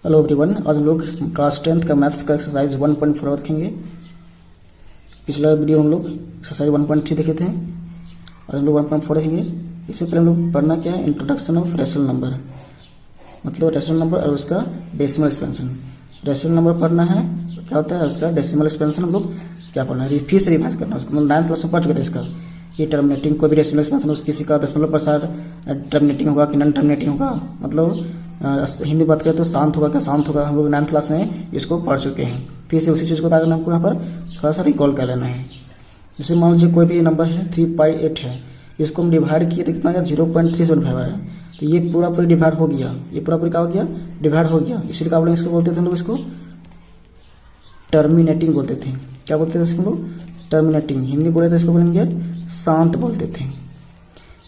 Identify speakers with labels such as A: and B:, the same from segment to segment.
A: Hello everyone, आज हम लोग क्लास 10th का मैथ्स का एक्सरसाइज 1.4 रखेंगे। पिछला वीडियो हम लोग एक्सरसाइज 1.3 देखे थे। आज हम लोग 1.4 देखेंगे। इससे पहले हम लोग पढ़ना क्या है, इंट्रोडक्शन ऑफ रेशनल नंबर, मतलब रेशनल नंबर और उसका डेसिमल एक्सपेंशन। रेशनल नंबर पढ़ना है, क्या होता है उसका डेसिमल एक्सपेंशन हम लोग क्या पढ़ना है, फिर से रिवाइज करना है उसको। मतलब 9th क्लास में पढ़ चुके थे इसका। ये टर्मिनेटिंग कोई भी डेसिमल एक्सपेंशन किसी का दशमलव प्रसार टर्मिनेटिंग होगा कि नॉन टर्मिनेटिंग होगा, मतलब हिंदी बात करें तो शांत होगा क्या शांत होगा, हम लोग 9th क्लास में इसको पढ़ चुके हैं। फिर से उसी चीज़ को आगे हमको यहाँ पर थोड़ा सा रिकॉल कर लेना है। जैसे मान लीजिए कोई भी नंबर है 3/8 है, इसको हम डिवाइड किए तो कितना गया 0.375 आया। तो ये पूरा पूरी डिवाइड हो गया, ये पूरा पूरी क्या हो गया, डिवाइड हो गया। इसलिए क्या बोलेंगे, इसको बोलते थे हम लोग इसको टर्मिनेटिंग बोलते थे। क्या बोलते थे इसको लोग, टर्मिनेटिंग। हिंदी बोले तो इसको बोलेंगे शांत बोलते थे।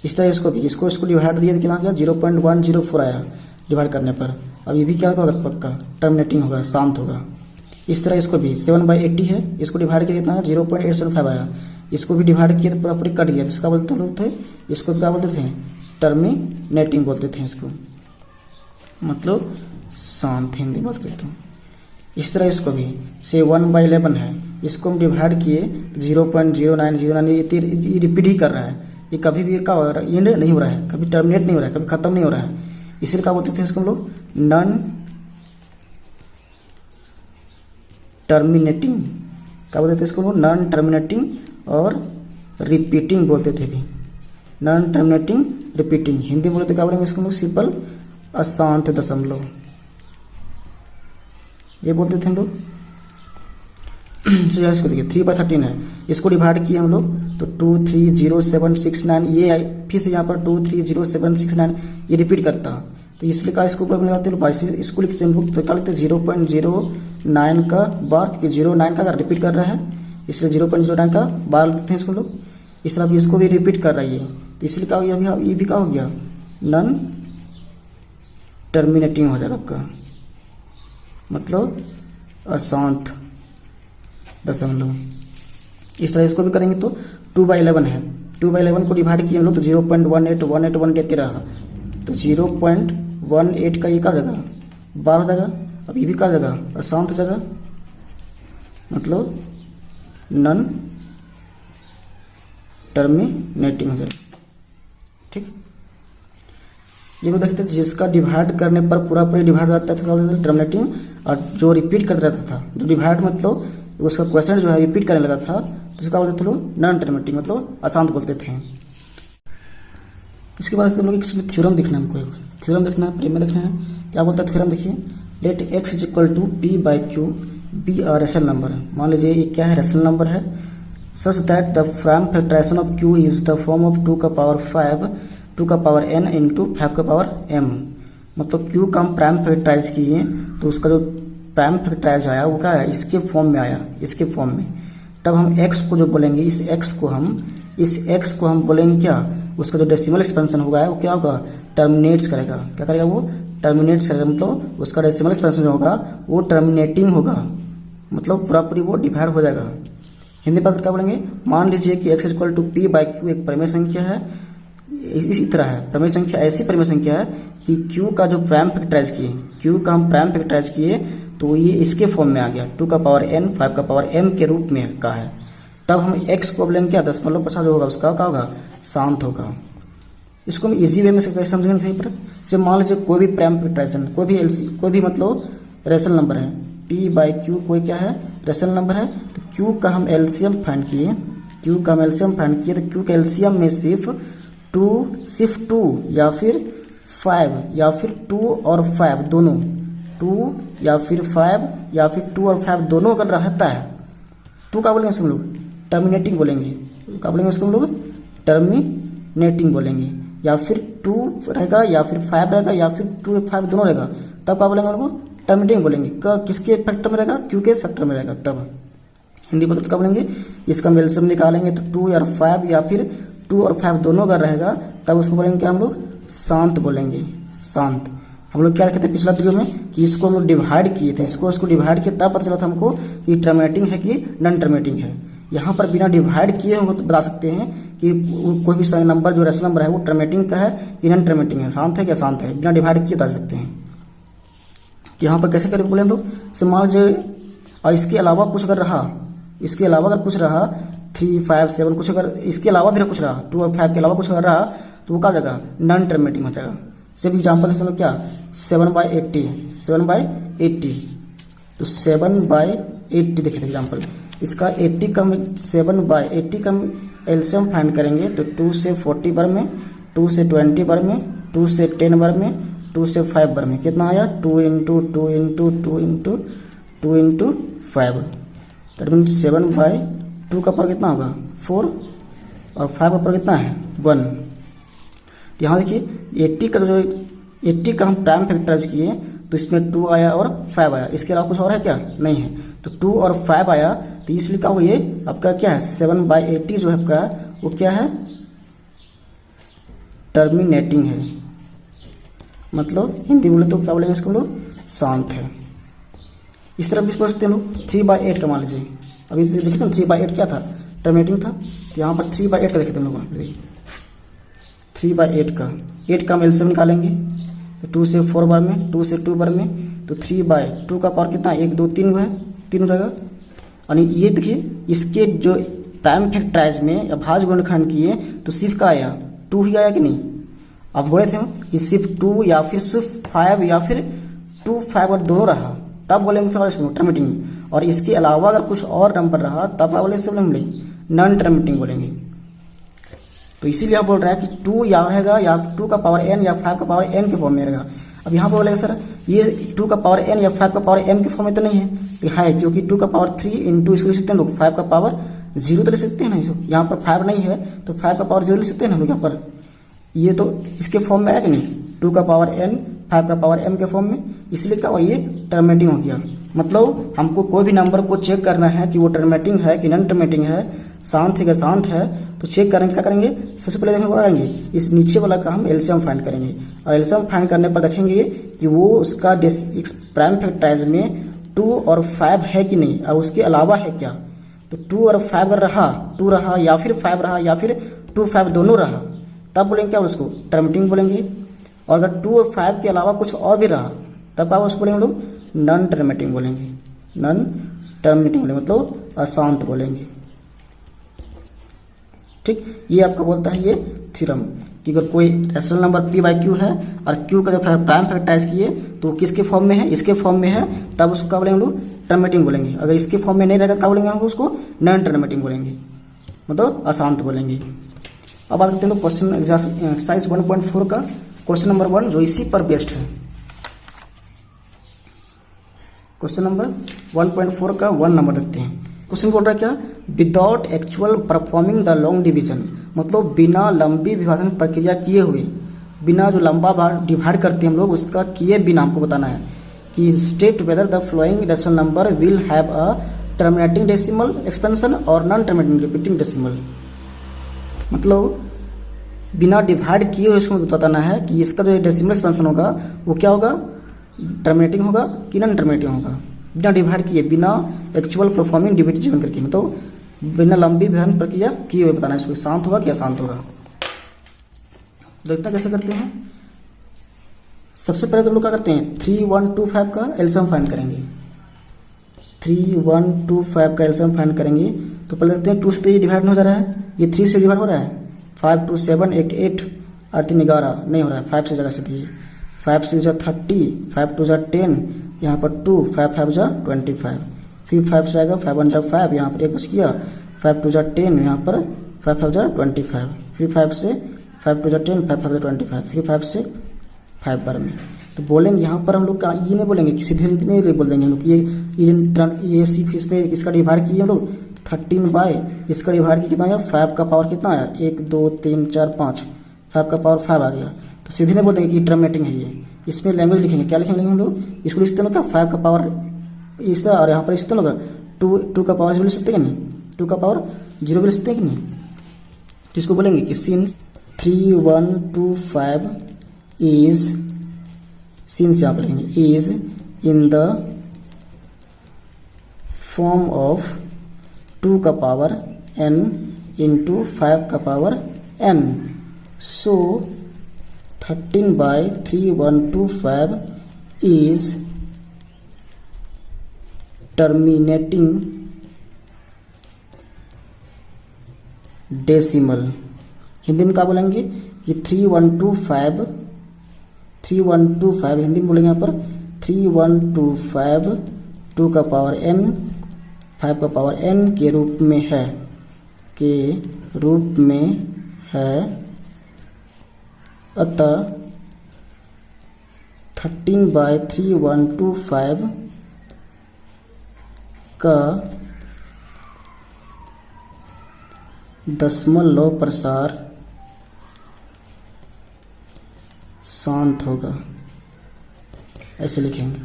A: इस तरह इसको भी इसको डिवाइड दिया तो कितना गया 0.104 आया डिवाइड करने पर। अब ये भी क्या होगा पक्का टर्मिनेटिंग होगा, शांत होगा। इस तरह इसको भी 7/80 है, इसको डिवाइड किया कितना 0.875 आया। इसको भी डिवाइड किया तो पूरा पूरी कट गया। इसका बोलते लोग थे, इसको क्या बोलते थे, टर्मिनेटिंग बोलते थे इसको, मतलब शांत हिंदी बात करते हैं। इस तरह इसको भी से 1/11 है, इसको हम डिवाइड किए 0.0909, ये रिपीट ही कर रहा है। ये कभी भी क्या हो रहा है, एंड नहीं हो रहा है, कभी टर्मिनेट नहीं हो रहा है, कभी खत्म नहीं हो रहा है। इसलिए क्या बोलते थे इसको हम लोग नॉन टर्मिनेटिंग। क्या बोलते थे इसको लोग नॉन टर्मिनेटिंग और रिपीटिंग बोलते थे भी। नॉन टर्मिनेटिंग रिपीटिंग हिंदी बोले तो क्या बोलेंगे इसको लोग सिंपल अशांत दशमलव, ये बोलते थे हम लोग। इसको देखिए 3/13 है, इसको डिवाइड किए हम लोग तो 230769, ये फिर से यहाँ पर 230769 ये रिपीट करता। तो इसलिए का इसको ऊपर लगाते हैं, इसको लिखते हैं लोग तो क्या लिखते हैं 0.09 का बार, क्योंकि 09 का रिपीट कर रहा है इसलिए 0.09 का बार लिखते हैं इसको लोग। इस तरह इसको भी रिपीट कर रही है, तो इसलिए क्या हो गया, ये भी क्या हो गया नॉन टर्मिनेटिंग हो जाएगा आपका, मतलब अशांत दशमलव। इस तरह इसको भी करेंगे तो 2/11 है, 2/11 को डिवाइड किए हम लोग तो 0.18181 कहते रहा, तो 0.18 का ये क्या जगह 12 जगह। अब ये भी क्या जगह अशांत जगह, मतलब नॉन टर्मिनेटिंग हो जाएगा। ठीक, ये देखते थे जिसका डिवाइड करने पर पूरा पूरी डिवाइड रहता था टर्मिनेटिंग, और जो रिपीट करता रहता था, जो डिवाइड मतलब उसका क्वेश्चन जो है रिपीट करने लगा था तो उसका बोलते थे लोग नॉन टर्मिनेटिंग, मतलब अशांत बोलते थे। इसके बाद हम लोग इसमें थ्योरम देखना है, हमको एक थ्योरम देखना है, प्रेम में देखना है। क्या बोलता है थ्योरम, देखिए let x = p/q be a rational number. मान लीजिए ये क्या है, रेशनल नंबर है, such that the prime factorisation of q is the form of 2⁵ 2⁵n into 5⁵m। मतलब q का हम प्राइम फैक्टराइज किए तो उसका जो प्राइम फैक्टराइज आया वो क्या है, इसके फॉर्म में आया, इसके फॉर्म में। तब हम x को जो बोलेंगे, इस x को हम बोलेंगे क्या, उसका जो डेसिमल एक्सपेंशन होगा वो क्या होगा, टर्मिनेट्स करेगा। क्या करेगा वो, टर्मिनेट्स करेगा, मतलब उसका डेसिमल एक्सपेंशन जो होगा वो टर्मिनेटिंग होगा, मतलब पूरा पूरी वो डिवाइड हो जाएगा। हिंदी में क्या बोलेंगे, मान लीजिए कि x = p/q एक परिमेय संख्या है। इसी तरह है परिमेय संख्या, ऐसी परिमेय संख्या है कि q का जो प्राइम फैक्टराइज किए, q का हम प्राइम फैक्टराइज किए तो ये इसके फॉर्म में आ गया 2⁵n 5⁵m के रूप में का है। तब हम x को बोलेंगे क्या, दशमलव प्रसार जो होगा उसका क्या होगा, शांत होगा। इसको हम इजी वे में कैसे समझेंगे कहीं पर से, मान लीजिए कोई भी प्राइम फैक्टराइजेशन, कोई भी मतलब रेशनल नंबर है, p/q कोई क्या है, रेशनल नंबर है। तो q का हम एलसीएम फाइंड किए, तो q के एलसीएम में सिर्फ 2 या फिर 5 या फिर 2 और 5 दोनों, 2 या फिर 5 या फिर 2 और 5 दोनों अगर रहता है तो क्या बोलेंगे हम लोग, टर्मिनेटिंग बोलेंगे। क्या बोलेंगे उसको हम लोग, टर्मिनेटिंग बोलेंगे। या फिर 2 रहेगा या फिर 5 रहेगा या फिर 2 और 5 दोनों रहेगा, तब क्या बोलेंगे उनको, टर्मिनेटिंग बोलेंगे। किसके फैक्टर में रहेगा, क्यू के फैक्टर में रहेगा। तब हिंदी बोलते तो क्या बोलेंगे, इसका एलसीएम निकालेंगे तो 2 और 5 या फिर 2 और 5 दोनों अगर रहेगा तब उसको बोलेंगे क्या हम लोग, शांत बोलेंगे, शांत। हम लोग क्या कहते हैं पिछला वीडियो में कि इसको हम लोग डिवाइड किए थे, इसको डिवाइड किए तब पता चला था हमको कि टर्मिनेटिंग है कि नॉन टर्मिनेटिंग है। यहाँ पर बिना डिवाइड किए हम तो बता सकते हैं कि कोई भी नंबर जो रेशनल नंबर है वो टर्मिनेटिंग का है कि नॉन टर्मिनेटिंग है, शांत है कि अशांत है, बिना डिवाइड किए बता सकते हैं। कि यहाँ पर कैसे करें बोले हम लोग, से मान लीजिए और इसके अलावा कुछ अगर रहा, इसके अलावा अगर कुछ रहा 3, 5, 7 कुछ अगर इसके अलावा भी कुछ रहा 2 और 5 के अलावा कुछ अगर रहा तो वो क्या हो जाएगा, नॉन टर्मिनेटिंग हो जाएगा। सिर्फ एग्जाम्पल हम लोग क्या 7/80, 7/80 तो 7/80 देखे थे एग्जाम्पल। इसका 80 का 7/80 का एलसीएम फाइंड करेंगे तो 2 से 40 बार में, 2 से 20 बार में, 2 से 10 बार में, 2 से 5 बार में कितना आया 2 into 2 into 2 into 2 into 5 that mean 7/2 का पावर कितना होगा 4 और 5 का पावर कितना है 1। तो यहाँ देखिए 80 का हम प्राइम फैक्टराइज किए तो इसमें 2 आया और 5 आया, इसके अलावा कुछ और है क्या नहीं है। तो 2 और 5 आया तो इसलिए क्या हुआ, ये आपका क्या है 7/80 जो है आपका वो क्या है टर्मिनेटिंग है, मतलब हिंदी बोले तो क्या बोलेंगे इसको लोग शांत है। इस तरह भी सोच सकते हैं लोग 3/8 का मान लीजिए, अभी देखिए ना 3/8 क्या था टर्मिनेटिंग था, तो यहाँ पर 3/8 का देखे थे हम लोग 3/8 का 8 का हम एलसीएम निकालेंगे तो 2 से 4 बार में, 2 से 2 बार में तो 3/2 का पावर कितना 1 2 3 है 3 हो जाएगा। और ये देखिए इसके जो प्राइम फैक्टराइज में या भाज्य गुणनखंड किए तो सिर्फ का आया 2 ही आया कि नहीं। अब बोले थे हम कि सिर्फ 2 या फिर सिर्फ 5 या फिर 2 5 और दोनों रहा तब बोलेंगे टर्मिनेटिंग, और इसके अलावा अगर कुछ और नंबर रहा तब क्या बोलेंगे नॉन टर्मिनेटिंग बोलेंगे। तो इसीलिए आप बोल रहा है कि 2 या रहेगा या 2 का पावर n या 5 का पावर n के फॉर्म में रहेगा। अब यहाँ पर बोलेगा सर ये 2 का पावर n या 5 का पावर m के फॉर्म में तो नहीं है, क्योंकि 2 का पावर 3 इंटू इसको लिख सकते हैं लोग 5 का पावर 0 तो लिख सकते हैं ना, यहाँ पर 5 नहीं है तो 5 का पावर 0 लिख सकते हैं ना लोग यहाँ पर, ये तो इसके फॉर्म में आया कि नहीं 2 का पावर n 5 का पावर m के फॉर्म में, इसलिए क्या हुआ ये टर्मिनेटिंग हो गया। मतलब हमको कोई भी नंबर को चेक करना है कि वो टर्मिनेटिंग है कि नॉन टर्मिनेटिंग है, शांत है कि शांत है, तो चेक करेंगे क्या करेंगे सबसे पहले देखेंगे क्या करेंगे इस नीचे वाला का हम एलसीएम फाइंड करेंगे, और एलसीएम फाइंड करने पर देखेंगे कि वो उसका प्राइम फैक्टराइज में 2 और 5 है कि नहीं और उसके अलावा है क्या। तो 2 और 5 अगर रहा 2 रहा या फिर 5 रहा या फिर 2 5 दोनों रहा तब बोलेंगे क्या उसको टर्मिनेटिंग बोलेंगे, और अगर 2 और 5 के अलावा कुछ और भी रहा तब क्या उसको बोलेंगे हम लोग नॉन टर्मिनेटिंग बोलेंगे, नॉन टर्मिनेटिंग बोलेंगे मतलब अशांत बोलेंगे। ठीक, ये आपका बोलता है ये थ्योरम कि अगर कोई रेशनल नंबर p/q है और q का जब प्राइम फैक्टराइज किए तो किसके फॉर्म में है इसके फॉर्म में है तब उसको क्या बोलेंगे हम लोग टर्मिनेटिंग बोलेंगे, अगर इसके फॉर्म में नहीं रहेगा क्या बोलेंगे हम उसको नॉन टर्मिनेटिंग बोलेंगे मतलब अशांत बोलेंगे। अब बात करते हैं लोग क्वेश्चन एक्सरसाइज 1.4 का क्वेश्चन नंबर 1 जो इसी पर बेस्ड है। क्वेश्चन नंबर 1.4 का 1 नंबर देखते हैं। क्वेश्चन बोल रहा है क्या without actual performing the long division, मतलब बिना लंबी विभाजन प्रक्रिया किए हुए, बिना जो लंबा भाग डिवाइड करते हैं हम लोग उसका किए बिना हमको बताना है कि state whether the flowing rational number will have a terminating decimal expansion और नॉन टर्मिनेटिंग रिपीटिंग डेसिमल। मतलब बिना डिवाइड किए हुए इसको बताना है कि इसका जो डेसिमल एक्सपेंशन होगा वो क्या होगा टर्मिनेटिंग होगा कि नॉन टर्मिनेटिंग होगा, बिना डिवाइड किए बिना एक्चुअल परफॉर्मिंग डिविजन करके, मतलब बिना लंबी विभाजन प्रक्रिया किए हुए बताना है इसको शांत होगा कि अशांत होगा। देखते हैं कैसे करते हैं। सबसे पहले तो लोग क्या करते हैं 3 1 2 5 का एलसीएम फाइंड करेंगे, 3 1 2 5 का एलसीएम फाइंड करेंगे। तो पहले देखते हैं 2 से तो ये डिवाइड हो जा रहा है, ये 3 से डिवाइड हो रहा है, 5 2 7 8 और 3 11 नहीं हो रहा है, 5 से जगह से दिए 5 6 30 5 2 10 यहाँ पर 2 5 5 25 फिर 5 से आएगा 5 1 5 यहाँ पर एक बच गया 5 2 10 यहाँ पर 5 5 25 फिर 5 से 5 2 10 5 5 25 फिर 5 से 5 बार में। तो बोलेंगे यहाँ पर हम लोग का ये नहीं बोलेंगे कि सीधे नहीं बोल देंगे हम लोग ये सिर्फ इसमें इसका डिवाइड किए हम लोग 13 बाय इसका डिवाइड किया कितना आया 5 का पावर कितना आया 1 2 3 4 5 5 का पावर 5 आ गया। तो सीधे नहीं बोल देंगे कि टर्मिनेटिंग है ये, इसमें लैंग्वेज लिखेंगे क्या लिखेंगे हम लोग इसको लिखते हैं क्या 5 का पावर इस तरह और यहाँ पर इस तरह होगा 2 का पावर 0 लिख सकते हैं कि नहीं 2 का पावर 0 भी लिख सकते हैं कि नहीं। तो इसको बोलेंगे कि सिंस 3 1 2 5 इज सिंस यहाँ पर लिखेंगे is in the form of 2 का पावर n इंटू 5 का power n, so 13 by 3 1 2 5 is terminating decimal. Hindi में क्या बोलेंगे कि 3125 हिंदी में बोलेंगे यहाँ पर 3125 2 का पावर n 5 का पावर n के रूप में है, अतः 13/3125 का दशमलव प्रसार शांत होगा, ऐसे लिखेंगे।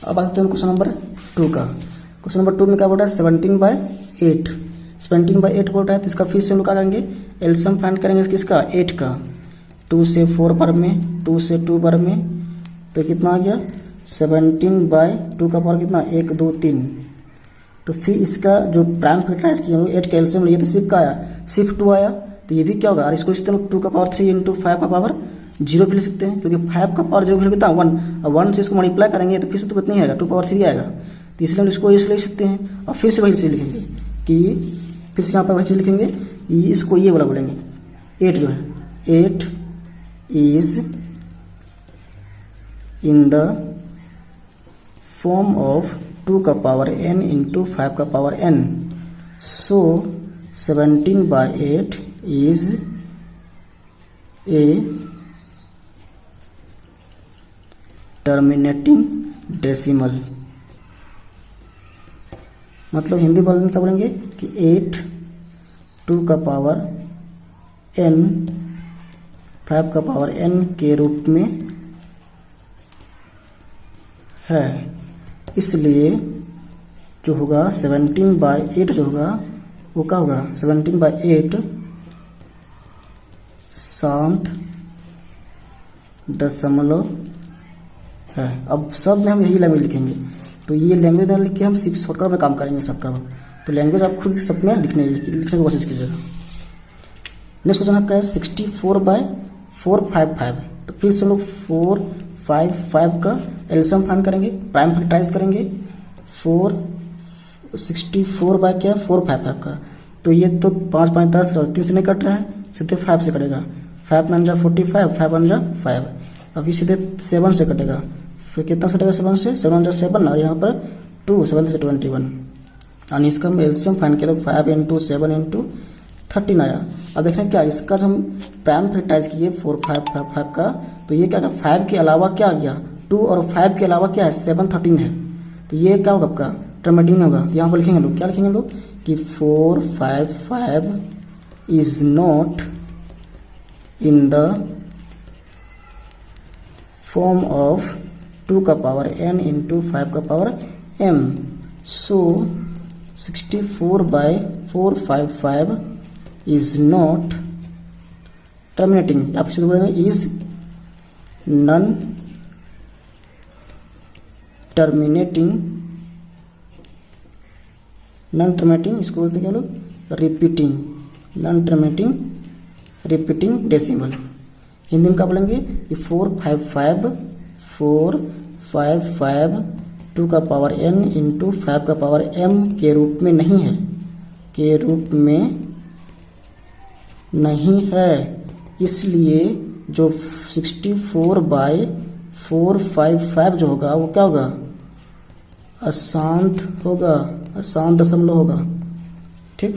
A: अब आते हैं क्वेश्चन नंबर 2 का। क्वेश्चन नंबर 2 में क्या बोल रहा है 17/8 बोल रहा है, तो इसका फिर से हम लोग क्या करेंगे एलसीएम फाइंड करेंगे किसका 8 का। 2 से 4 बार में 2 से 2 बार में तो कितना आ गया 17/2 का पावर कितना 1 2 3। तो फिर इसका जो प्राइम फैक्टराइज किया हम लोग 8 का एलसीएम लिए तो सिर्फ का आया सिर्फ 2 आया, तो ये भी क्या होगा। और इसको इस तरह 2 का पावर 3 इंटू 5 का पावर 0 भी ले सकते हैं, क्योंकि 5 का पावर 0 वैल्यू कितना 1, और 1 से इसको मल्टीप्लाई करेंगे तो फिर से तो कितना ही आएगा 2 पावर 3 आएगा। तो इसलिए हम इसको इस ले सकते हैं। और फिर से वही चीज़ लिखेंगे कि फिर से यहाँ पर वही चीज़ लिखेंगे, इसको ये वाला बोलेंगे 8 जो है 8 is in the form of 2 का पावर n इंटू 5 का power n। So 17/8 is a terminating decimal. मतलब हिंदी बोलने क्या बोलेंगे कि 8 2 का पावर n 5 का पावर n के रूप में है, इसलिए जो होगा 17/8 जो होगा वो क्या होगा 17/8 शांत दशमलव है। अब सब में हम यही लैंग्वेज लिखेंगे, तो ये लैंग्वेज में लिख के हम सिर्फ शॉर्टकट में काम करेंगे सबका। तो लैंग्वेज आप खुद सब में लिखने की कोशिश कीजिएगा। नेक्स्ट क्वेश्चन आपका है 64/455। तो फिर से हम लोग 455 का एलसीएम फाइंड करेंगे, प्राइम फैक्टराइज करेंगे 464/455 का। तो ये तो 5 5 10 3 से नहीं कट रहा है, सीधे 5 से कटेगा। 5 9 जा 45 5 1 जा 5। अभी सीधे 7 से कटेगा, फिर कितना से कटेगा 7 से 7 जा 7 और यहाँ पर 2 7 से 21। और इसका हम एलसीएम फाइंड किया तो 5 इंटू 7 इंटू 13 आया। अब देखें क्या इसका जो हम प्राइम फैक्टराइज किए 4555 का, तो ये क्या था 5 के अलावा क्या आ गया 2 और 5 के अलावा क्या है 7 13 है। तो ये क्या होगा आपका टर्मिनेटिंग होगा। तो यहाँ पर लिखेंगे लोग क्या लिखेंगे लोग कि 455 is not in the form of 2 का पावर n इंटू 5 का power m। So 64/455 is not terminating, आप इसे बोलेंगे इज नॉन टर्मिनेटिंग, इसको बोलते हैं क्या लोग repeating, non terminating repeating decimal. Hindi में क्या बोलेंगे कि 455 2 का पावर n इंटू 5 का पावर m के रूप में नहीं है, के रूप में नहीं है, इसलिए जो 64/455 जो होगा वो क्या होगा अशांत होगा, अशांत दशमलव होगा। ठीक,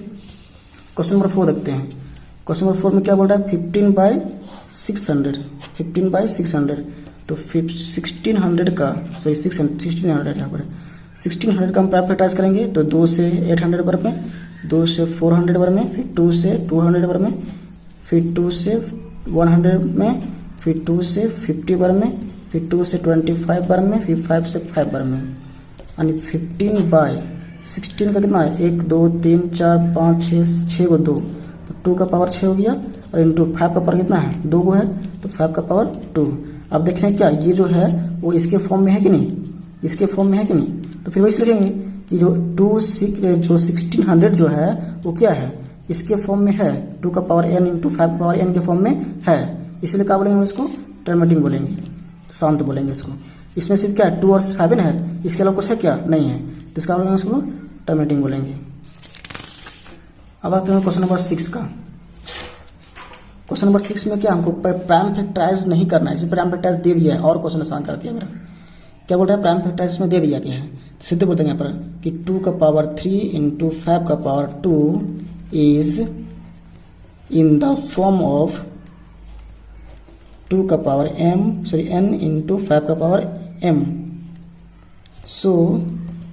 A: क्वेश्चन नंबर 4 देखते हैं। क्वेश्चन नंबर 4 में क्या बोल रहा है 15/600। तो 1600 का सॉरी 1600 यहाँ पर 1600 का हम प्राइम फैक्टराइज करेंगे तो 2 से 800 बार में, 2 से 400 बार में, फिर 2 से 200 बार में, फिर 2 से 100 में, फिर 2 से 50 बार में, फिर 2 से 25 बार में, फिर 5 से 5 बार में। यानी 15/16 का कितना है 1 2 3 4 5 6 को 2, तो 2 का पावर 6 हो गया, और इंटू 5 का पावर कितना है 2 को है, तो 5 का पावर 2। अब देख रहे हैं क्या ये जो है वो इसके फॉर्म में है कि नहीं, इसके फॉर्म में है कि नहीं। तो फिर वही लिखेंगे कि जो 1600 जो है वो क्या है इसके फॉर्म में है, 2 का पावर n इंटू 5 का पावर n के फॉर्म में है, इसलिए क्या बोलेंगे इसको टर्मिनेटिंग बोलेंगे, शांत बोलेंगे इसको। इसमें सिर्फ क्या है 2 और 7 है, इसके अलावा कुछ है क्या, नहीं है, तो इसका बोलेंगे इसको टर्मिनेटिंग बोलेंगे। अब आते हैं क्वेश्चन नंबर 6 का। क्वेश्चन नंबर 6 में क्या हमको प्राइम फैक्टराइज नहीं करना है, इसे प्राइम फैक्टराइज दे दिया है और क्वेश्चन आसान कर दिया मेरा। क्या बोल रहा है, प्राइम फैक्टराइज में दे दिया गया है, सीधे बोलते हैं यहाँ पर कि 2 का पावर 3 इंटू 5 का power 2 is in the form of 2 का पावर n इंटू 5 का पावर m। सो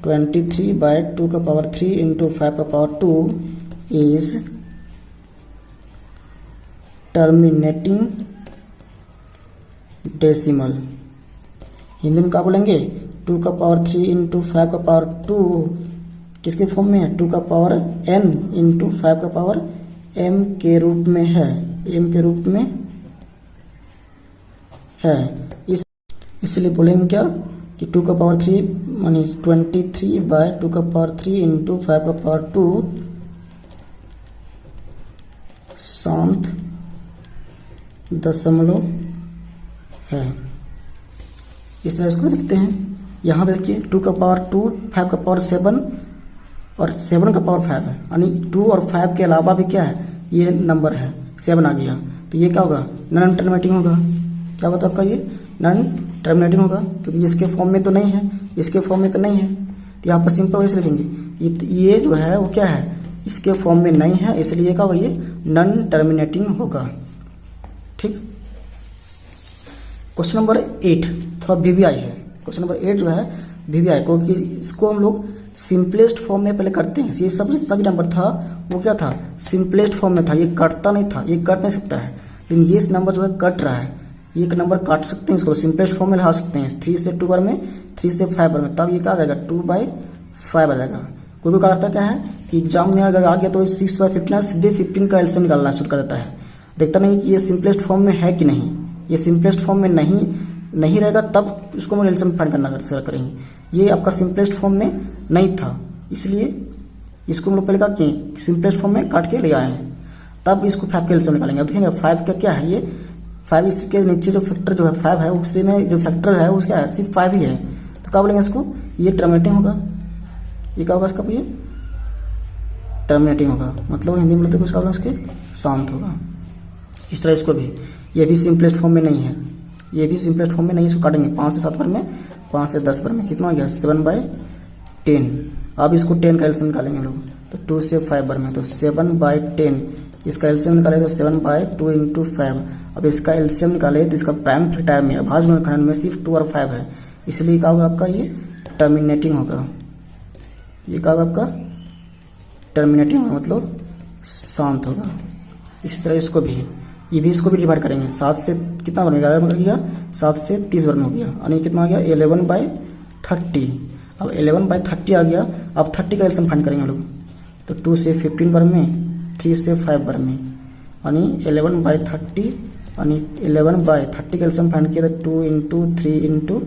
A: 23 बाय 2 का पावर 3 इंटू 5 का power 2 is terminating decimal. Hindi में क्या बोलेंगे, 2 का पावर 3 इंटू 5 का पावर 2 किसके फॉर्म में है, 2 का पावर n इंटू 5 का पावर m के रूप में है, m के रूप में है। इसलिए बोलेंगे क्या कि 2 का पावर 3 मानी 23 बाय 2 का पावर 3 इंटू 5 का पावर 2 शांत दशमलव है। इस तरह इसको देखते हैं। यहाँ पे देखिए 2 का पावर 2, 5 का पावर 7 और 7 का पावर 5 है, यानी 2 और 5 के अलावा भी क्या है, ये नंबर है 7 आ गया, तो ये क्या होगा, नॉन टर्मिनेटिंग होगा। क्या होता है आपका, ये नॉन टर्मिनेटिंग होगा, क्योंकि इसके फॉर्म में तो नहीं है, इसके फॉर्म में तो नहीं है, तो यहाँ पर सिंपल वैसे लिखेंगे ये जो है वो क्या है, इसके फॉर्म में नहीं है, इसलिए क्या होगा, ये नॉन टर्मिनेटिंग होगा। ठीक। क्वेश्चन नंबर 8 थोड़ा वीवीआई है। क्वेश्चन नंबर 8 जो है वीवीआई, क्योंकि इसको हम लोग सिंपलेस्ट फॉर्म में पहले करते हैं। ये सब जितना भी नंबर था वो क्या था, सिंपलेस्ट फॉर्म में था, ये कटता नहीं था, ये कट नहीं सकता है, लेकिन ये नंबर जो है कट रहा है, ये एक नंबर काट सकते हैं, इसको सिंपलेस्ट फॉर्म में ला सकते हैं, 3 से 2 बार में, 3 से 5 बार में, तब ये क्या आ जाएगा, 2/5 आ जाएगा। कोई क्या करता क्या है कि एग्जाम में अगर आ गया तो 6/15 सीधे 15 का एलसीएम निकालना शुरू कर देता है, देखता नहीं कि ये सिंपलेस्ट फॉर्म में है कि नहीं। ये सिंपलेस्ट फॉर्म में नहीं रहेगा तब उसको हम एलसीएम फाइंड करना करेंगे। ये आपका सिंपलेस्ट फॉर्म में नहीं था, इसलिए इसको हम लोग पहले क्या किए, सिंपलेस्ट फॉर्म में काट के ले आए हैं, तब इसको 5 के एलसीएम निकालेंगे। अब देखेंगे 5 का क्या है, ये 5 इसके नीचे जो फैक्टर जो है 5 है, उससे में जो फैक्टर है उसका है सिर्फ 5 ही है, तो क्या बोलेंगे इसको, ये टर्मिनेटिंग होगा। ये क्या होगा इसका, ये टर्मिनेटिंग होगा, मतलब हिंदी में बोलते हैं उसका इसके शांत होगा। इस तरह इसको भी, ये भी सिंपलेस्ट फॉर्म में नहीं है, ये भी सिंपलेस्ट फॉर्म में नहीं है, इसको काटेंगे 5 से 7 बार में, 5 से 10 बार में, कितना हो गया 7/10। अब इसको 10 का एलसीएम निकालेंगे हम लोग, तो 2 से 5 बार में, तो 7/10 इसका एलसीएम निकाले तो 7/2 इंटू 5। अब इसका एलसीएम निकाले तो इसका प्राइम फैक्टर में अभाज्य गुणनखंड में सिर्फ 2 और 5 है, इसलिए क्या होगा आपका, ये टर्मिनेटिंग होगा। ये क्या होगा आपका, टर्मिनेटिंग होगा, मतलब शांत होगा। इसी तरह इसको भी, ये भी इसको भी डिवाइड करेंगे, 7 से कितना बनेगा, 11 बन गया, 7 से 30 बार में हो गया, यानी कितना आ गया 11/30। अब 11/30 आ गया, अब 30 का एलसीएम फाइंड करेंगे हम लोग, तो 2 से 15 बार में, 3 से 5 बार में, यानी 11/30, यानी 11/30 का एलसीएम फाइंड किया तो 2 इंटू 3 इंटू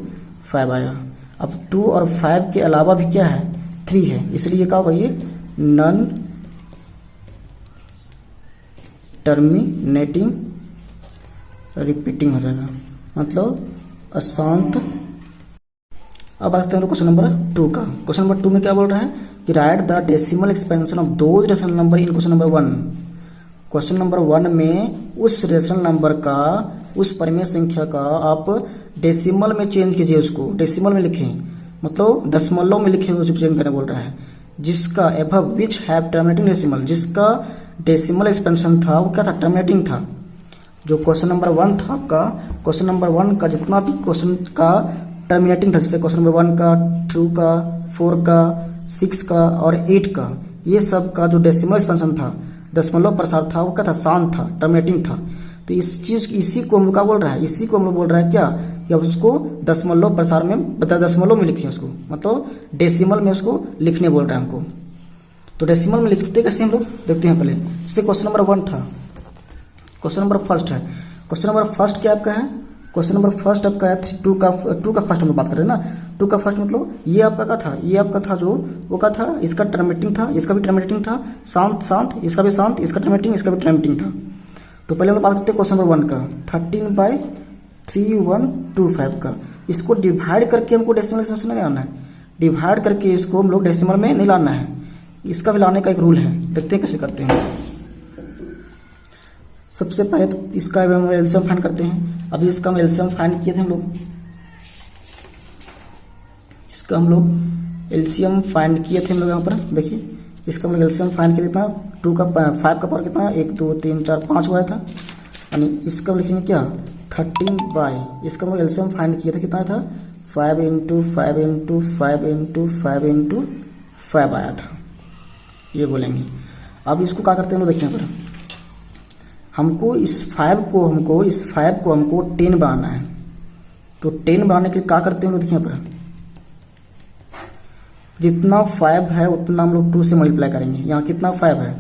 A: 5 आया। अब 2 और 5 के अलावा भी क्या है, 3 है, इसलिए क्या होगा, ये नॉन टर्मिनेटिंग रिपीटिंग हो जाएगा, मतलब अशांत। अब आते हैं क्वेश्चन नंबर 2 का। क्वेश्चन नंबर 2 में क्या बोल रहा है कि write the decimal expansion of दो rational number in question number 1। Question number 1 में उस रेशनल नंबर का, उस परिमेय संख्या का आप डेसिमल में चेंज कीजिए, उसको डेसिमल में लिखें, मतलब दशमलव में लिखे हुए चेंज करने बोल रहा है, जिसका above which have terminating decimal, जिसका डेसिमल एक्सपेंशन था वो क्या था, टर्मिनेटिंग था। जो क्वेश्चन नंबर 1 था आपका, क्वेश्चन नंबर 1 का जितना भी क्वेश्चन का टर्मिनेटिंग था, जैसे क्वेश्चन नंबर 1 का, 2 का, 4 का, 6 का और 8 का, ये सब का जो डेसिमल एक्सपेंशन था, दशमलव प्रसार था, वो क्या था, शांत था, टर्मिनेटिंग था। तो इसी को हम लोग क्या बोल रहा है, इसी को हम लोग बोल रहा है क्या, कि अब उसको दशमलव प्रसार में, दशमलव में लिखे उसको, मतलब डेसिमल में उसको लिखने बोल रहा है हमको। तो डेसिमल में लिखते कैसे हम लोग देखते हैं पहले। जैसे क्वेश्चन नंबर 1 था, क्वेश्चन नंबर फर्स्ट है, क्वेश्चन नंबर फर्स्ट क्या आपका है, क्वेश्चन नंबर फर्स्ट आपका है 2 का फर्स्ट हम लोग बात कर रहे हैं ना, 2 का फर्स्ट मतलब ये आपका क्या था, ये आपका था जो वो का था, इसका टर्मिनेटिंग था, इसका भी टर्मिनेटिंग था, शांत, इसका भी शांत, इसका टर्मिनेटिंग, इसका भी टर्मिनेटिंग था। तो पहले हम लोग बात करते हैं क्वेश्चन नंबर 1 का, 13/3125 का। इसको डिवाइड करके हमको डेसिमल एक्सपेंशन में लाना है, डिवाइड करके इसको हम लोग डेसिमल में नहीं लाना है। इसका भी लाने का एक रूल है, देखते हैं कैसे करते हैं। सबसे पहले तो इसका हम एलसीएम फाइंड करते हैं। अभी इसका हम एलसीएम फाइंड किए थे हम लोग, इसका हम लोग एलसीएम फाइंड किए थे हम लोग। यहाँ पर देखिए इसका हम लोग एलसीएम फाइंड किया कितना, 5 का पावर कितना, 1 2 3 4 5 हुआ था। यानी इसका हम लिखेंगे क्या, 13 बाई, इसका हम लोग एलसीएम फाइंड किया था कितना था, 5 × 5 × 5 × 5 × 5 आया था, ये बोलेंगे। अब इसको क्या करते हैं लोग, देखिए पर हमको इस 5 को हमको 10 बनाना है। तो 10 बनाने के लिए क्या करते हैं लोग, देखिए पर जितना 5 है उतना हम लोग 2 से मल्टीप्लाई करेंगे। यहाँ कितना 5 है,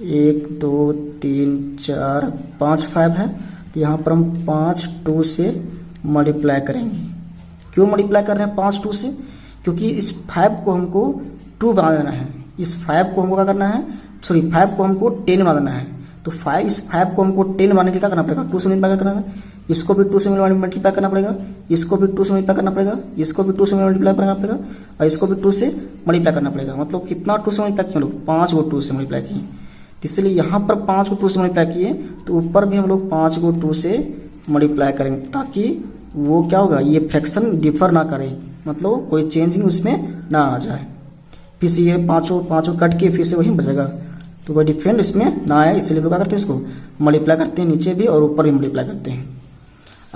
A: 1 2 3 4 5 5 है, तो यहाँ पर हम 5 2 से मल्टीप्लाई करेंगे। क्यों मल्टीप्लाई कर रहे हैं 5 2 से, क्योंकि इस 5 को हमको 2 बना देना है। इस 5 को हमको क्या करना है, 5 को हमको 10 बना देना है। तो इस 5 को हमको 10 बनाने के लिए क्या करना पड़ेगा, 2 से मल्टीप्लाई करना है। इसको भी 2 से मल्टीप्लाई करना पड़ेगा, इसको भी 2 से मल्टीप्लाई करना पड़ेगा, इसको भी 2 से मल्टीप्लाई करना पड़ेगा, और इसको भी 2 से मल्टीप्लाई करना पड़ेगा। मतलब कितना 2 से मल्टीप्लाई किए हम लोग, 5 को 2 से मल्टीप्लाई किए। इसलिए यहाँ पर 5 को 2 से मल्टीप्लाई किए, तो ऊपर भी हम लोग 5 को 2 से मल्टीप्लाई करेंगे, ताकि वो क्या होगा, ये फ्रैक्शन डिफर ना करे, मतलब कोई चेंजिंग उसमें ना आ जाए। फिर से ये पाँचों कट के फिर से वही बचेगा, तो कोई डिफरेंट इसमें ना आए, इसलिए क्या करते हैं, इसको मल्टीप्लाई करते हैं, नीचे भी और ऊपर भी मल्टीप्लाई करते हैं।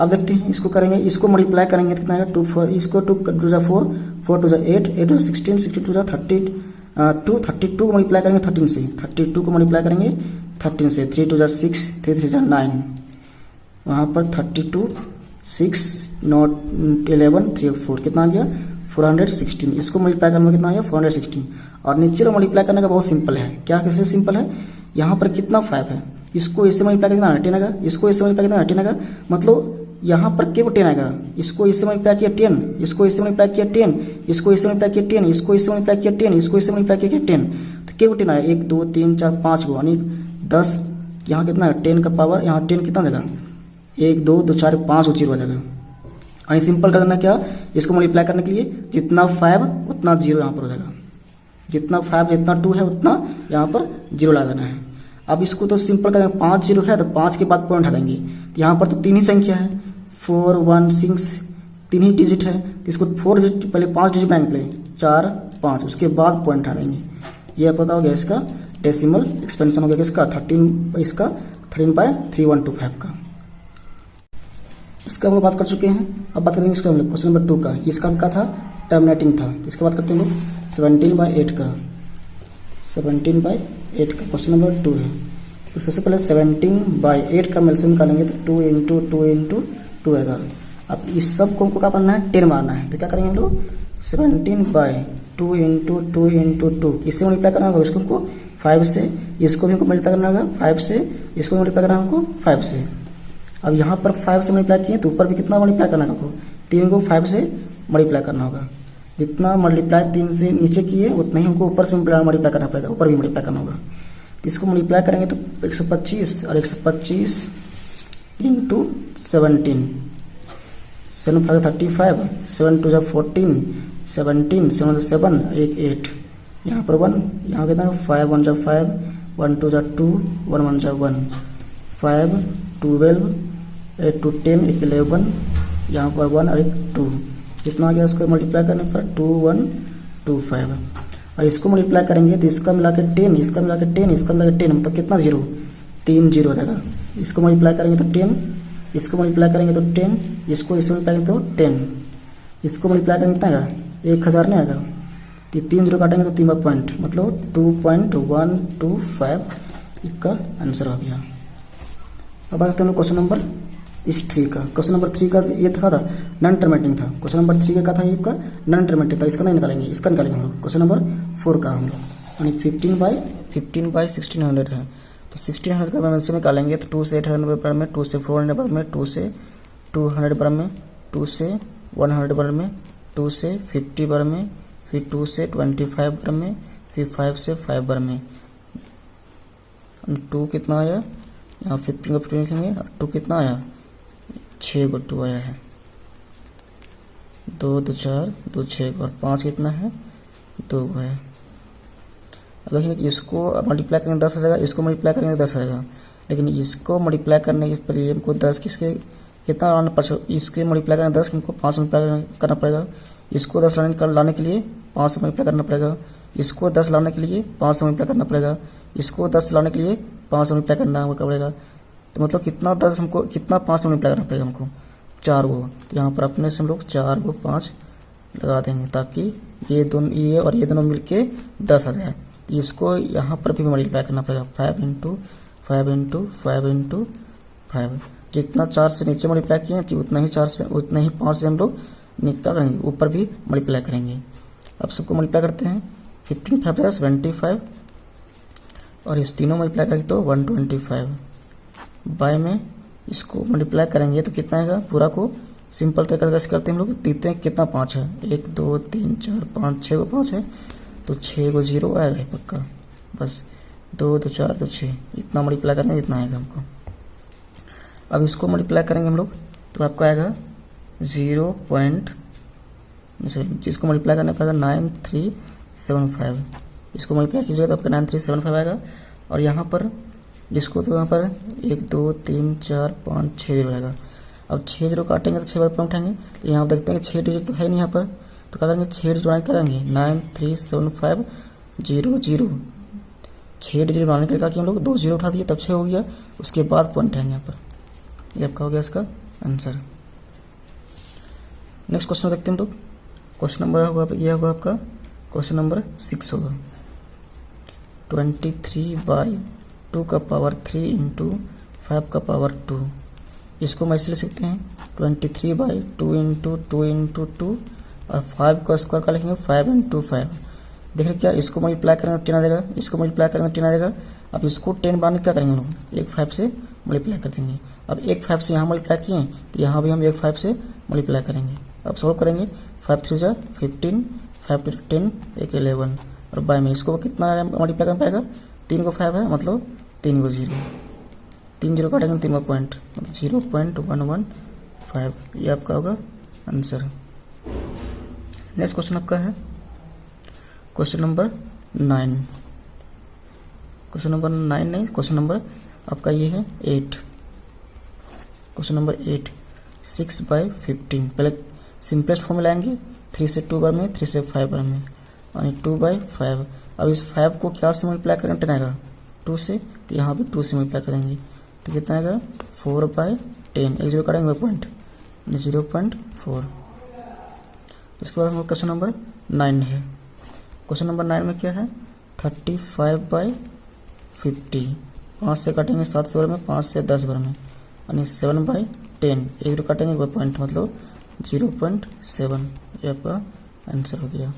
A: अब देखते हैं इसको करेंगे, इसको मल्टीप्लाई करेंगे कितना आएगा, 2 4, इसको 2 2 जा 4 4 2 जा 8 8 2 16 62 जा 32 32 को मल्टीप्लाई करेंगे 13 से, 32 को मल्टीप्लाई करेंगे 13 से, 3 2 जा 6 3 3 जा 9, वहाँ पर 32 6 नॉट 11 3 4 कितना आ गया 416। इसको मल्टीप्लाई करने में कितना आ गया 416। और नीचे को मल्टीप्लाई करने का बहुत सिंपल है, क्या कैसे सिंपल है, यहाँ पर कितना 5 है, इसको इससे मल्टीप्लाई करना 10 आएगा, इसको इससे मल्टीप्लाई करना 10 आएगा, मतलब यहाँ पर क्या 10 आएगा, इसको इससे मल्टीप्लाई किया 10, इसको इससे मल्टीप्लाई किया 10, इसको इससे मल्टीप्लाई किया 10, इसको इससे मल्टीप्लाई किया 10, इसको इससे मल्टीप्लाई किया 10, तो क्या 10 आएगा, 1 2 3 4 5 को, यानी 10, यहाँ कितना है 10 का पावर, यहाँ 10 कितना देगा, 1 2 2 4 5 जीरो आ जाएगा। यानी सिंपल कर देना क्या, इसको मल्टीप्लाई करने के लिए जितना 5 उतना 0 यहाँ पर हो जाएगा, जितना 5 जितना 2 है उतना यहाँ पर 0 ला देना है। अब इसको तो सिंपल कर देंगे, 5 0 है तो 5 के बाद पॉइंट हटाएंगे, तो यहाँ पर तो 3 ही संख्या है, 4 1 6 3 ही डिजिट है, तो इसको 4 डिजिट पहले 5 डिजिट बनाएंगे, पहले 4 5, उसके बाद पॉइंट हटाएंगे। यह पता हो गया इसका डेसिमल एक्सपेंशन हो गया इसका 13, इसका 13/3125 का। इसका हम लोग बात कर चुके हैं। अब बात करेंगे इसका हम लोग क्वेश्चन नंबर 2 का। इसका क्या था, टर्मिनेटिंग था, तो इसके बात करते हैं हम लोग 17/8 का, 17/8 का क्वेश्चन नंबर 2 है। तो सबसे पहले 17/8 का एलसीएम निकालेंगे तो 2 × 2 × 2 आएगा। अब इस सब को हमको क्या करना है, 10 मारना है, तो क्या करेंगे हम लोग 17/2 × 2 × 2, इससे मल्टीप्लाई करना होगा, इसको हमको 5 से, इसको भी हमको मल्टीप्लाई करना होगा 5 से, इसको मल्टीप्लाई करना हमको 5 से। अब यहाँ पर 5 से मल्टीप्लाई किए तो ऊपर भी कितना मल्टीप्लाई करना होगा, 3 को 5 से मल्टीप्लाई करना होगा। जितना मल्टीप्लाई 3 से नीचे किए उतना ही हमको ऊपर से मल्टीप्लाई करना पड़ेगा, ऊपर भी मल्टीप्लाई करना होगा। इसको मल्टीप्लाई करेंगे तो 125 और 125 × 17, 7 5 35, 7 2 14 17, 7 7 1 8, यहाँ पर 1, यहाँ कितना 5 1 5, 1 2 2, 1 1 1, 5 12 8 2 10 11, यहाँ पर 1 और 2, कितना आ गया, इसको मल्टीप्लाई करने पर 2 1 2 5। और इसको मल्टीप्लाई करेंगे तो इसका मिला के 10, इसका मिला के 10, इसका मिला के 10, मतलब कितना 0, 3 0 हो जाएगा। इसको मल्टीप्लाई करेंगे तो 10, इसको मल्टीप्लाई करेंगे तो 10, इसको इसको मल्टीप्लाई करेंगे तो 10, इसको मल्टीप्लाई करेंगे कितना आएगा 1000 नहीं आएगा, तो 3 0 काटेंगे तो 3 पॉइंट, मतलब 2.125 इसका आंसर हो गया। अब बात करते हैं क्वेश्चन नंबर 3 का। क्वेश्चन नंबर 3 का ये था नॉन टर्मिनेटिंग था। क्वेश्चन नंबर 3 का क्या था, ये आपका नॉन टर्मिनेटिंग था, इसका नहीं निकालेंगे, इसका निकालेंगे हम लोग। क्वेश्चन नंबर 4 का हम लोग, यानी 15/1600 है, तो 1600 का हम इससे निकालेंगे तो 2 से 800 पर में, 2 से 400 पर में, 2 से 200 पर में, 2 से 100 पर में, 2 से 50 पर में, फिर 2 से 25 पर में, फिर 5 से 5 पर में। 2 कितना आया, यहाँ 15 को 15 लिखेंगे, 2 कितना आया 6 को 2 आया है। 2 2 4 2 6 और 5 कितना है 2 है। अब देखिए कि इसको मल्टीप्लाई करेंगे 10 आ जाएगा, इसको मल्टीप्लाई करेंगे 10 आएगा, लेकिन इसको मल्टीप्लाई करने के लिए हमको 10 किसके कितना लाना पड़ेगा, इसके मल्टीप्लाई करने 10 हमको 5 मल्टीप्लाई करना पड़ेगा, इसको 10 लाने के लिए 5 से मल्टीप्लाई करना पड़ेगा, इसको 10 लाने के लिए 5 से मल्टीप्लाई करना पड़ेगा, इसको 10 लाने के लिए 5 से मल्टीप्लाई करना पड़ेगा। तो मतलब कितना 10 हमको कितना 5 से मल्टीप्लाई करना पड़ेगा हमको 4 गो। तो यहाँ पर अपने से हम लोग 4 गो 5 लगा देंगे ताकि ये दोनों मिलके 10 आ जाए। इसको यहाँ पर भी मल्टीप्लाई करना पड़ेगा 5 इंटू 5 इंटू 5 इंटू 5। जितना 4 से नीचे मल्टीप्लाई किए उतना ही 5 से हम लोग निकाल करेंगे, ऊपर भी मल्टीप्लाई करेंगे। अब सबको मल्टीप्लाई करते हैं 15 5 प्लस 25 और इस तीनों मल्टीप्लाई करेंगे तो 125 बाय में इसको मल्टीप्लाई करेंगे तो कितना आएगा। पूरा को सिंपल तरीके से कैसे करते हैं हम लोग, देखते हैं कितना 5 है, 1 2 3 4 5 6 गो 5 है तो 6 गो 0 आएगा पक्का, बस 2 2 4 2 6 इतना मल्टीप्लाई करेंगे इतना आएगा हमको। अब इसको मल्टीप्लाई करेंगे हम लोग तो आपका आएगा 0. जिसको मल्टीप्लाई करना पड़ेगा 9375, इसको मल्टीप्लाई कीजिएगा तो आपका 9375 आएगा। और यहाँ पर जिसको तो यहाँ पर 1 2 3 4 5 6 0 आएगा। अब 6 0 काटेंगे तो 6 बार पॉइंट उठाएंगे, तो यहाँ देखते हैं कि 6 डिजिट तो है नहीं यहाँ पर, तो क्या करेंगे 6 डिजिट बनाने करेंगे 9375 0 0। 6 डिजिट बनाने के लिए कि हम लोग 2 0 उठा दिए तब 6 हो गया, उसके बाद पॉइंट आएंगे यहाँ पर। ये आपका हो गया इसका आंसर। नेक्स्ट क्वेश्चन देखते हैं हम लोग। क्वेश्चन नंबर होगा ये होगा आपका क्वेश्चन नंबर 6 होगा 23/2 का पावर 3 इंटू 5 का पावर 2। इसको मैं इसलिए लिखते हैं 23/2 इंटू 2 इंटू 2 और 5 का स्क्वायर का लिखेंगे 5 इंटू 5। देख रहे क्या, इसको मल्टीप्लाई करेंगे 10 आ जाएगा, इसको मल्टीप्लाई करेंगे 10 आ जाएगा। अब इसको 10 बनाने क्या करेंगे हम लोग, 1 5 से मल्टीप्लाई कर देंगे। अब 1 5 से यहाँ मल्टीप्लाई किए तो यहाँ भी हम 1 5 से मल्टीप्लाई करेंगे। अब सॉल्व करेंगे 5 3 जा 15 5 2 10 1 11 और बाय में इसको कितना मल्टीप्लाई कर पाएगा 3 को 5 है मतलब 3 को 0, 3 0 काटेंगे 3 पॉइंट मतलब 0.115। ये आपका होगा आंसर। नेक्स्ट क्वेश्चन आपका है क्वेश्चन नंबर 9। क्वेश्चन नंबर 9 नहीं, क्वेश्चन नंबर आपका ये है 8। Question number 8 6/15। पहले सिंपलेस्ट फॉर्म में लाएंगे 3 से 2 बार में 3 से 5 बार में यानी 2/5। अब इस 5 को क्या से मल्टीप्लाई करें 10 आएगा 2 से, तो यहाँ भी 2 से मल्टीप्लाई करेंगे तो कितना आएगा 4/10। 1 0 काटेंगे पॉइंट 0.4। उसके बाद हम क्वेश्चन नंबर 9 है। क्वेश्चन नंबर 9 में क्या है 35/50। 5 से काटेंगे 7 से बार में 5 से 10 बार में यानी 7/10। 1 0 काटेंगे पॉइंट मतलब 0.7। ये आपका आंसर हो गया।